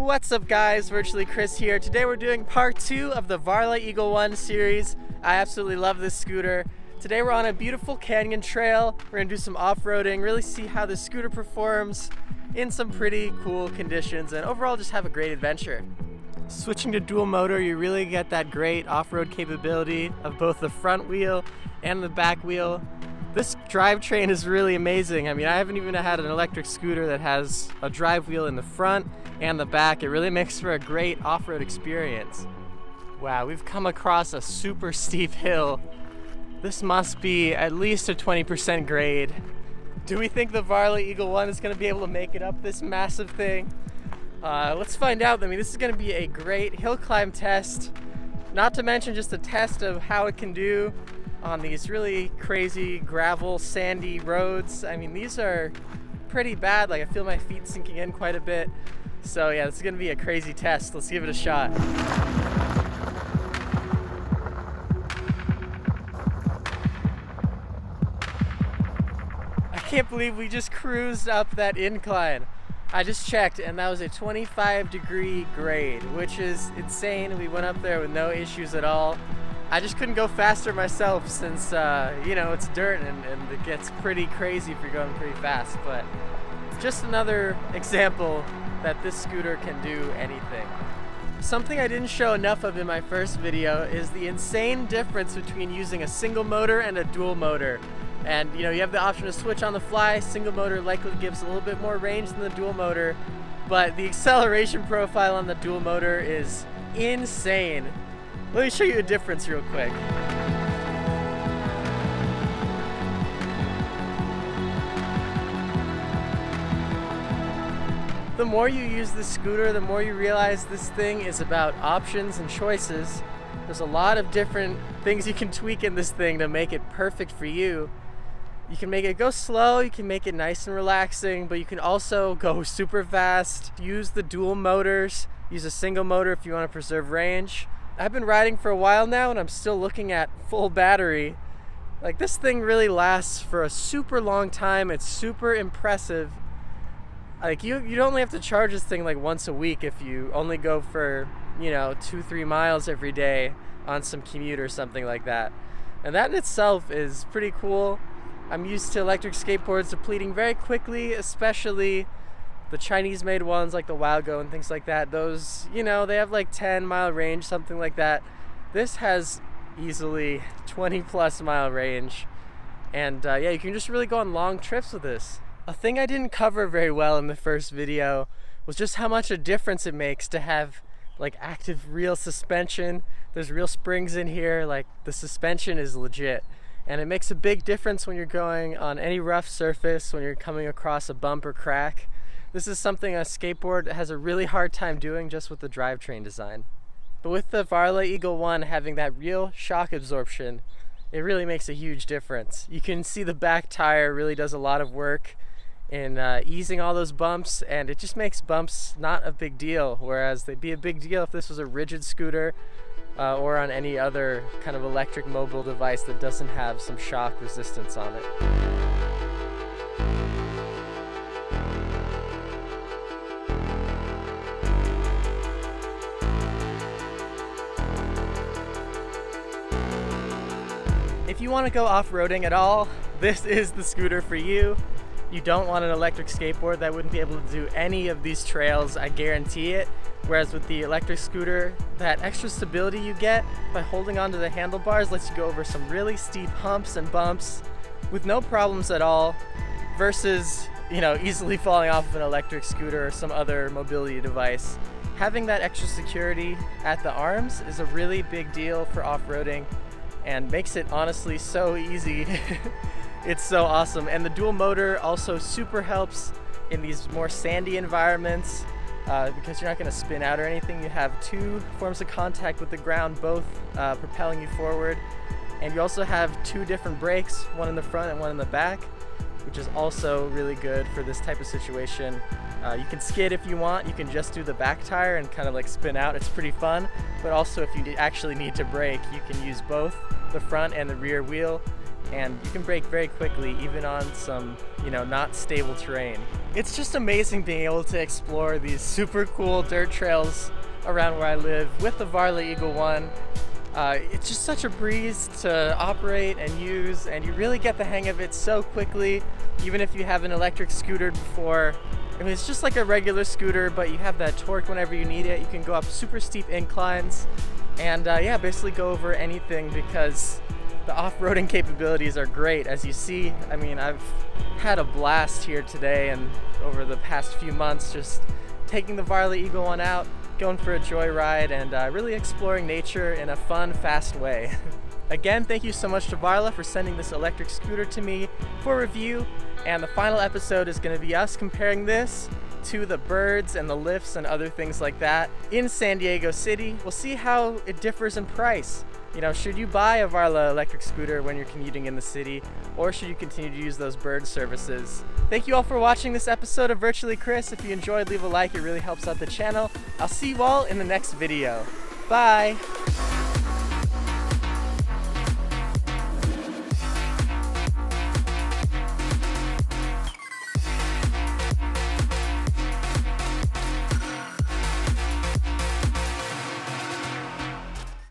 What's up guys, VirtuallyChris here. Today we're doing part 2 of the Varla Eagle One series. I absolutely love this scooter. Today we're on a beautiful canyon trail. We're gonna do some off-roading, really see how this scooter performs in some pretty cool conditions, and overall just have a great adventure. Switching to dual motor, you really get that great off-road capability of both the front wheel and the back wheel. This drivetrain is really amazing. I mean, I haven't even had an electric scooter that has a drive wheel in the front and the back. It really makes for a great off-road experience. Wow, we've come across a super steep hill. This must be at least a 20% grade. Do we think the Varla Eagle One is gonna be able to make it up this massive thing? Let's find out. I mean, this is gonna be a great hill climb test, not to mention just a test of how it can do on these really crazy gravel, sandy roads. I mean, these are pretty bad. Like, I feel my feet sinking in quite a bit. So yeah, this is gonna be a crazy test. Let's give it a shot. I can't believe we just cruised up that incline. I just checked and that was a 25-degree grade, which is insane. We went up there with no issues at all. I just couldn't go faster myself since, you know, it's dirt and it gets pretty crazy if you're going pretty fast. But just another example that this scooter can do anything. Something I didn't show enough of in my first video is the insane difference between using a single motor and a dual motor. And you know, you have the option to switch on the fly. Single motor likely gives a little bit more range than the dual motor, but the acceleration profile on the dual motor is insane. Let me show you a difference real quick. The more you use this scooter, the more you realize this thing is about options and choices. There's a lot of different things you can tweak in this thing to make it perfect for you. You can make it go slow, you can make it nice and relaxing, but you can also go super fast. Use the dual motors, use a single motor if you want to preserve range. I've been riding for a while now and I'm still looking at full battery. Like, this thing really lasts for a super long time. It's super impressive. Like, you'd only have to charge this thing like once a week if you only go for, you know, 2-3 miles every day on some commute or something like that. And that in itself is pretty cool. I'm used to electric skateboards depleting very quickly, especially the Chinese-made ones like the Wago and things like that. Those, you know, they have like 10-mile range, something like that. This has easily 20-plus mile range. And yeah, you can just really go on long trips with this. A thing I didn't cover very well in the first video was just how much a difference it makes to have like active real suspension. There's real springs in here, like the suspension is legit. And it makes a big difference when you're going on any rough surface, when you're coming across a bump or crack. This is something a skateboard has a really hard time doing just with the drivetrain design. But with the Varla Eagle One having that real shock absorption, it really makes a huge difference. You can see the back tire really does a lot of work in easing all those bumps, and it just makes bumps not a big deal, whereas they'd be a big deal if this was a rigid scooter or on any other kind of electric mobile device that doesn't have some shock resistance on it. If you want to go off-roading at all, this is the scooter for you. You don't want an electric skateboard that wouldn't be able to do any of these trails, I guarantee it. Whereas with the electric scooter, that extra stability you get by holding onto the handlebars lets you go over some really steep humps and bumps with no problems at all, versus, you know, easily falling off of an electric scooter or some other mobility device. Having that extra security at the arms is a really big deal for off-roading and makes it honestly so easy. It's so awesome. And the dual motor also super helps in these more sandy environments because you're not going to spin out or anything. You have two forms of contact with the ground, both propelling you forward. And you also have two different brakes, one in the front and one in the back, which is also really good for this type of situation. You can skid if you want. You can just do the back tire and kind of like spin out. It's pretty fun. But also if you actually need to brake, you can use both the front and the rear wheel. and you can brake very quickly even on some, not stable terrain. It's just amazing being able to explore these super cool dirt trails around where I live with the Varla Eagle One. It's just such a breeze to operate and use, and you really get the hang of it so quickly, even if you have an electric scooter before. I mean, it's just like a regular scooter, but you have that torque whenever you need it. You can go up super steep inclines and basically go over anything because the off-roading capabilities are great. As you see, I mean, I've had a blast here today and over the past few months just taking the Varla Eagle One out, going for a joyride, and really exploring nature in a fun, fast way. Again, thank you so much to Varla for sending this electric scooter to me for review, and the final episode is going to be us comparing this to the birds and the lifts and other things like that in San Diego City. We'll see how it differs in price. Should you buy a Varla electric scooter when you're commuting in the city, or should you continue to use those bird services? Thank you all for watching this episode of Virtually Chris. If you enjoyed, leave a like, it really helps out the channel. I'll see you all in the next video. Bye!